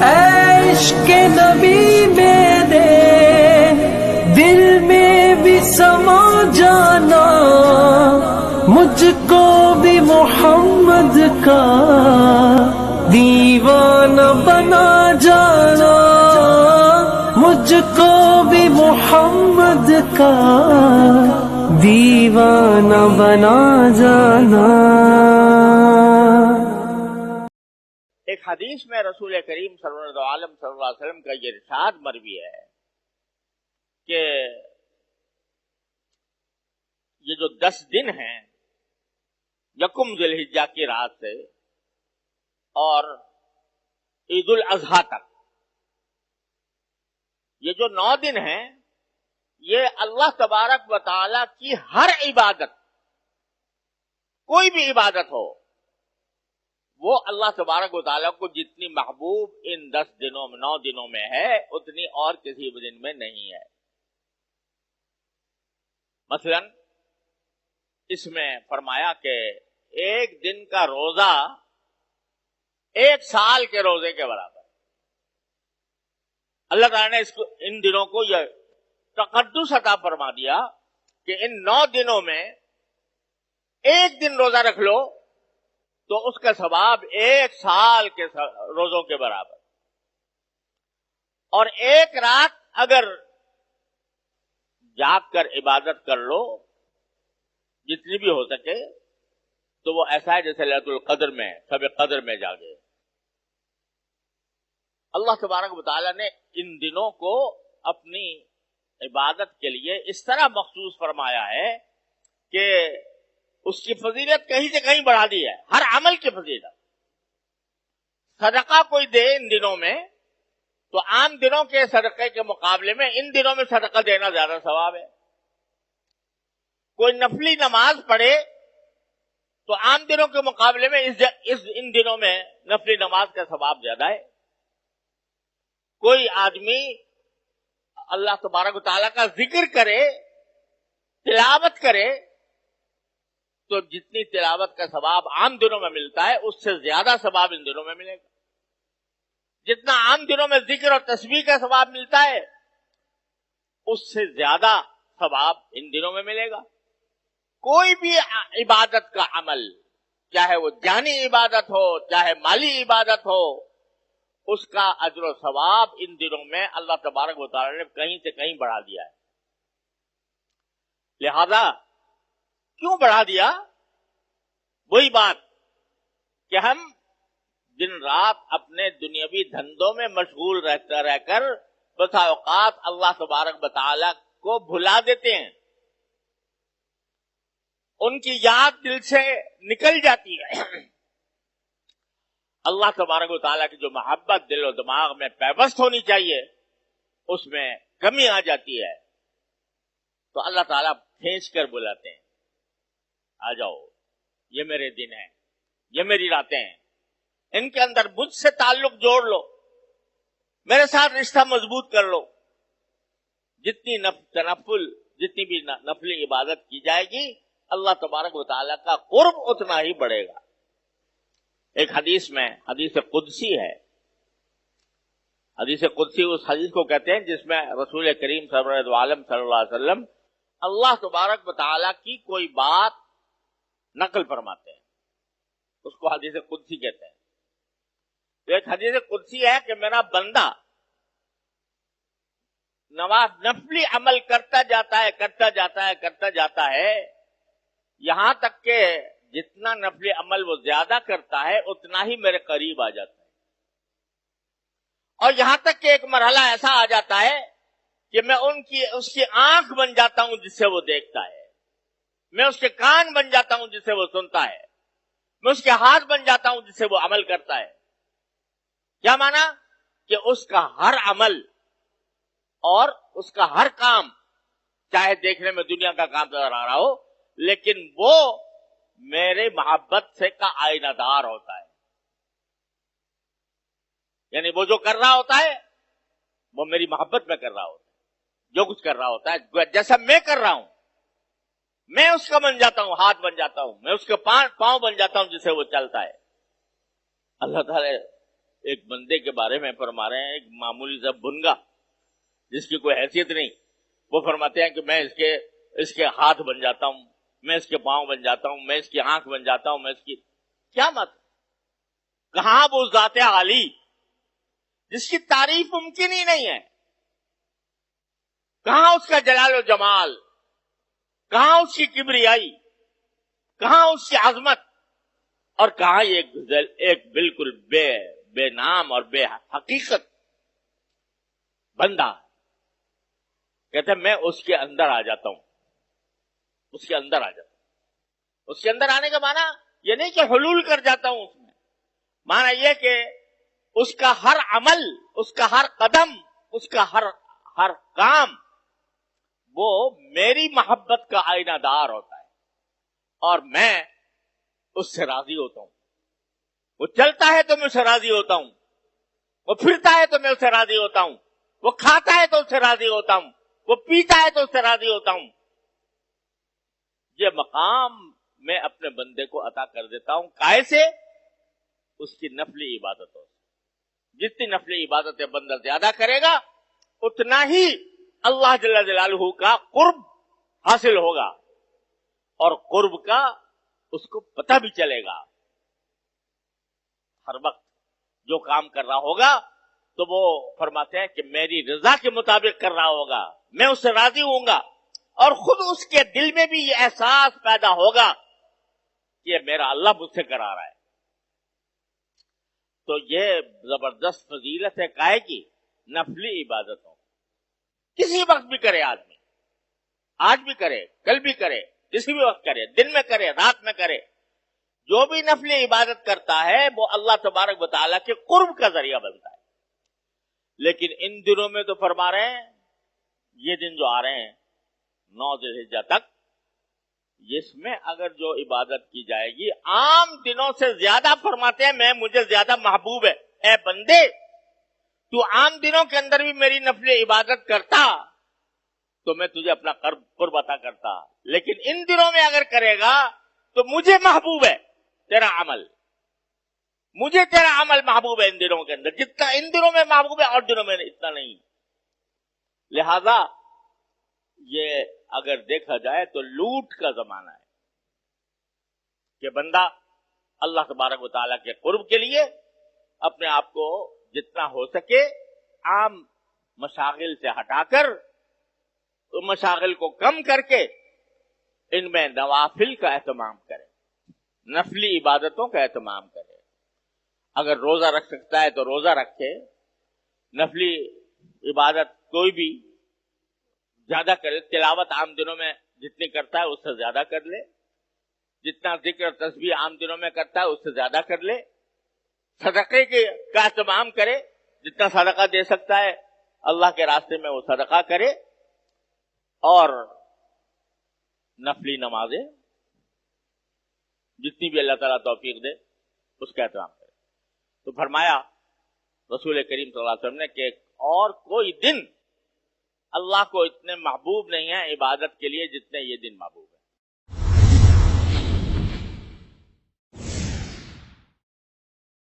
عشق نبی میرے دل میں بھی سما جانا، مجھ کو بھی محمد کا دیوانہ بنا جانا، مجھ کو بھی محمد کا دیوانہ بنا جانا۔ ایک حدیث میں رسول کریم صلی اللہ علیہ وسلم کا یہ ارشاد مروی ہے کہ یہ جو 10 دن ہیں یکم ذی الحجہ کی رات سے اور عید الاضحیٰ تک، یہ جو 9 دن ہیں یہ اللہ تبارک و تعالی کی ہر عبادت، کوئی بھی عبادت ہو، وہ اللہ تبارک و تعالیٰ کو جتنی محبوب ان 10 دنوں میں 9 دنوں میں ہے اتنی اور کسی بھی دن میں نہیں ہے۔ مثلا اس میں فرمایا کہ ایک دن کا روزہ 1 سال کے روزے کے برابر۔ اللہ تعالیٰ نے ان دنوں کو یہ تقدس عطا فرما دیا کہ ان 9 دنوں میں ایک دن روزہ رکھ لو تو اس کا ثواب 1 سال کے روزوں کے برابر، اور ایک رات اگر جاگ کر عبادت کر لو جتنی بھی ہو سکے تو وہ ایسا ہے جیسے لیلۃ القدر میں شب قدر میں جاگے۔ اللہ تبارک و تعالیٰ نے ان دنوں کو اپنی عبادت کے لیے اس طرح مخصوص فرمایا ہے کہ اس کی فضیلت کہیں سے کہیں بڑھا دی ہے، ہر عمل کی فضیلت۔ صدقہ کوئی دے ان دنوں میں تو عام دنوں کے صدقے کے مقابلے میں ان دنوں میں صدقہ دینا زیادہ ثواب ہے۔ کوئی نفلی نماز پڑھے تو عام دنوں کے مقابلے میں ان دنوں میں نفلی نماز کا ثواب زیادہ ہے۔ کوئی آدمی اللہ تبارک و تعالیٰ کا ذکر کرے، تلاوت کرے، تو جتنی تلاوت کا ثواب عام دنوں میں ملتا ہے اس سے زیادہ ثواب ان دنوں میں ملے گا۔ جتنا عام دنوں میں ذکر اور تسبیح کا ثواب ملتا ہے اس سے زیادہ ثواب ان دنوں میں ملے گا۔ کوئی بھی عبادت کا عمل، چاہے وہ جانی عبادت ہو چاہے مالی عبادت ہو، اس کا اجر و ثواب ان دنوں میں اللہ تبارک و تعالی نے کہیں سے کہیں بڑھا دیا ہے۔ لہذا کیوں بڑھا دیا؟ وہی بات کہ ہم دن رات اپنے دنیاوی دھندوں میں مشغول رہ کر بسا اوقات اللہ تبارک و تعالی کو بھلا دیتے ہیں، ان کی یاد دل سے نکل جاتی ہے۔ اللہ تبارک و تعالیٰ کی جو محبت دل و دماغ میں پیوست ہونی چاہیے اس میں کمی آ جاتی ہے، تو اللہ تعالیٰ کھینچ کر بلاتے ہیں، آ جاؤ، یہ میرے دن ہیں، یہ میری راتیں ہیں، ان کے اندر مجھ سے تعلق جوڑ لو، میرے ساتھ رشتہ مضبوط کر لو۔ جتنی جتنی بھی نفلی عبادت کی جائے گی اللہ تبارک و تعالیٰ کا قرب اتنا ہی بڑھے گا۔ ایک حدیث میں، حدیث قدسی ہے، حدیث قدسی اس حدیث کو کہتے ہیں جس میں رسول کریم صلی اللہ علیہ وسلم اللہ تبارک و تعالیٰ کی کوئی بات نقل فرماتے ہیں، اس کو حدیث قدسی کہتے ہیں۔ تو ایک حدیث قدسی ہے کہ میرا بندہ نفلی عمل کرتا جاتا ہے یہاں تک کہ جتنا نفلی عمل وہ زیادہ کرتا ہے اتنا ہی میرے قریب آ جاتا ہے، اور یہاں تک کہ ایک مرحلہ ایسا آ جاتا ہے کہ میں اس کی آنکھ بن جاتا ہوں جس سے وہ دیکھتا ہے، میں اس کے کان بن جاتا ہوں جس سے وہ سنتا ہے، میں اس کے ہاتھ بن جاتا ہوں جس سے وہ عمل کرتا ہے۔ کیا مانا؟ کہ اس کا ہر عمل اور اس کا ہر کام، چاہے دیکھنے میں دنیا کا کام نظر آ رہا ہو، لیکن وہ میرے محبت سے کا آئینہ دار ہوتا ہے، یعنی وہ جو کر رہا ہوتا ہے وہ میری محبت میں کر رہا ہوتا ہے، جو کچھ کر رہا ہوتا ہے جیسا میں کر رہا ہوں میں اس کا بن جاتا ہوں، ہاتھ بن جاتا ہوں، میں اس کے پاؤں بن جاتا ہوں جس سے وہ چلتا ہے۔ اللہ تعالی ایک بندے کے بارے میں فرما رہے ہیں، ایک معمولی سا بنگا جس کی کوئی حیثیت نہیں، وہ فرماتے ہیں کہ میں اس کے ہاتھ بن جاتا ہوں، میں اس کے پاؤں بن جاتا ہوں، میں اس کی آنکھ بن جاتا ہوں، میں اس کی کیا مت، کہاں وہ ذات عالی جس کی تعریف ممکن ہی نہیں ہے، کہاں اس کا جلال و جمال، کہاں اس کی کبریائی، کہاں اس کی عظمت، اور کہاں یہ ایک بالکل بے نام اور بے حقیقت بندہ، کہتے ہیں میں اس کے اندر آ جاتا ہوں، اس کے اندر آ جاتا ہوں۔ اس کے اندر آنے کا معنی یہ نہیں کہ حلول کر جاتا ہوں، اس میں معنی یہ کہ اس کا ہر عمل، اس کا ہر قدم، اس کا ہر کام وہ میری محبت کا آئینہ دار ہوتا ہے، اور میں اس سے راضی ہوتا ہوں۔ وہ چلتا ہے تو میں اس سے راضی ہوتا ہوں، وہ پھرتا ہے تو میں اس سے راضی ہوتا ہوں، وہ کھاتا ہے تو اس سے راضی ہوتا ہوں، وہ پیتا ہے تو اس سے راضی ہوتا ہوں۔ یہ مقام میں اپنے بندے کو عطا کر دیتا ہوں، کائے سے؟ اس کی نفلی عبادتوں سے۔ جتنی نفلی عبادتیں بندہ زیادہ کرے گا اتنا ہی اللہ جل جلالہ کا قرب حاصل ہوگا، اور قرب کا اس کو پتہ بھی چلے گا۔ ہر وقت جو کام کر رہا ہوگا تو وہ فرماتے ہیں کہ میری رضا کے مطابق کر رہا ہوگا، میں اس سے راضی ہوں گا، اور خود اس کے دل میں بھی یہ احساس پیدا ہوگا کہ یہ میرا اللہ مجھ سے کرا رہا ہے۔ تو یہ زبردست فضیلت ہے کائے کی؟ نفلی عبادتوں، کسی وقت بھی کرے آدمی، آج بھی کرے، کل بھی کرے، کسی بھی وقت کرے، دن میں کرے، رات میں کرے، جو بھی نفلی عبادت کرتا ہے وہ اللہ تبارک و تعالیٰ کے قرب کا ذریعہ بنتا ہے۔ لیکن ان دنوں میں تو فرما رہے ہیں، یہ دن جو آ رہے ہیں 9 ذی الحجہ تک، اس میں اگر جو عبادت کی جائے گی عام دنوں سے زیادہ، فرماتے ہیں میں مجھے زیادہ محبوب ہے، اے بندے تو عام دنوں کے اندر بھی میری نفل عبادت کرتا تو میں تجھے اپنا قرب عطا کرتا، لیکن ان دنوں میں اگر کرے گا تو مجھے محبوب ہے تیرا عمل، مجھے تیرا عمل محبوب ہے ان دنوں کے اندر، جتنا ان دنوں میں محبوب ہے اور دنوں میں اتنا نہیں۔ لہذا یہ اگر دیکھا جائے تو لوٹ کا زمانہ ہے کہ بندہ اللہ تبارک و تعالیٰ کے قرب کے لیے اپنے آپ کو جتنا ہو سکے عام مشاغل سے ہٹا کر، تو مشاغل کو کم کر کے ان میں نوافل کا اہتمام کرے، نفلی عبادتوں کا اہتمام کرے۔ اگر روزہ رکھ سکتا ہے تو روزہ رکھے، نفلی عبادت کوئی بھی زیادہ کرے، تلاوت عام دنوں میں جتنی کرتا ہے اس سے زیادہ کر لے، جتنا ذکر تسبیح عام دنوں میں کرتا ہے اس سے زیادہ کر لے، صدقے کا اہتمام کرے، جتنا صدقہ دے سکتا ہے اللہ کے راستے میں وہ صدقہ کرے، اور نفلی نمازیں جتنی بھی اللہ تعالیٰ توفیق دے اس کا اہتمام کرے۔ تو فرمایا رسول کریم صلی اللہ علیہ وسلم نے کہ اور کوئی دن اللہ کو اتنے محبوب نہیں ہے عبادت کے لیے جتنے یہ دن محبوب ہے۔